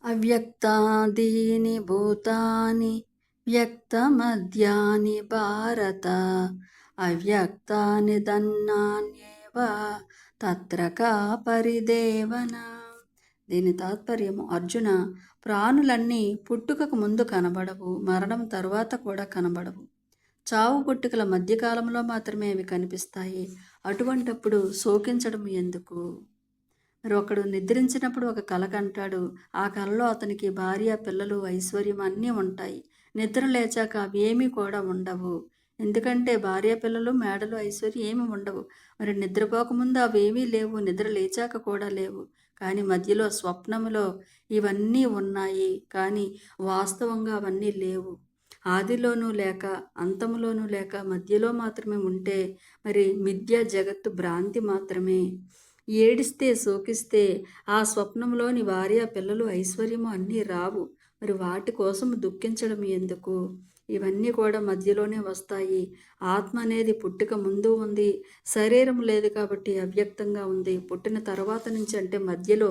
అవ్యక్తాదీని భూతాని వ్యక్తమద్యాని భారత అవ్యక్తాని దన్నాన్యేవ తత్ర కా పరిదేవన. దీని తాత్పర్యము: అర్జున, ప్రాణులన్నీ పుట్టుకకు ముందు కనబడవు, మరణం తరువాత కూడా కనబడవు. చావు పుట్టుకల మధ్యకాలంలో మాత్రమే అవి కనిపిస్తాయి. అటువంటప్పుడు శోకించడం ఎందుకు? మరి ఒకడు నిద్రించినప్పుడు ఒక కల కంటాడు. ఆ కలలో అతనికి భార్య, పిల్లలు, ఐశ్వర్యం అన్నీ ఉంటాయి. నిద్ర లేచాక అవి ఏమీ కూడా ఉండవు. ఎందుకంటే భార్య, పిల్లలు, మేడలు, ఐశ్వర్యం ఏమి ఉండవు. మరి నిద్రపోకముందు అవేమీ లేవు, నిద్ర లేచాక కూడా లేవు. కానీ మధ్యలో స్వప్నములో ఇవన్నీ ఉన్నాయి, కానీ వాస్తవంగా అవన్నీ లేవు. ఆదిలోనూ లేక అంతములోనూ లేక మధ్యలో మాత్రమే ఉంటే మరి మిథ్యా జగత్తు భ్రాంతి మాత్రమే. ఏడిస్తే, శోకిస్తే ఆ స్వప్నంలోని భార్య, పిల్లలు, ఐశ్వర్యము అన్నీ రావు. మరి వాటి కోసం దుఃఖించడం ఎందుకు? ఇవన్నీ కూడా మధ్యలోనే వస్తాయి. ఆత్మ అనేది పుట్టుక ముందు ఉంది, శరీరం లేదు కాబట్టి అవ్యక్తంగా ఉంది. పుట్టిన తర్వాత నుంచి అంటే మధ్యలో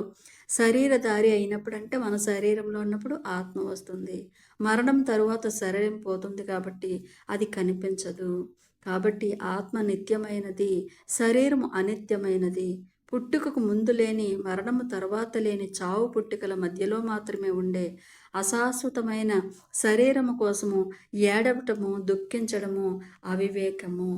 శరీరధారి అయినప్పుడు, అంటే మన శరీరంలో ఉన్నప్పుడు ఆత్మ వస్తుంది. మరణం తరువాత శరీరం పోతుంది కాబట్టి అది కనిపించదు. కాబట్టి ఆత్మ నిత్యమైనది, శరీరం అనిత్యమైనది. పుట్టుకకు ముందు లేని, మరణము తర్వాత లేని, చావు పుట్టుకల మధ్యలో మాత్రమే ఉండే అశాశ్వతమైన శరీరము కోసము ఏడవటము, దుఃఖించడము అవివేకము.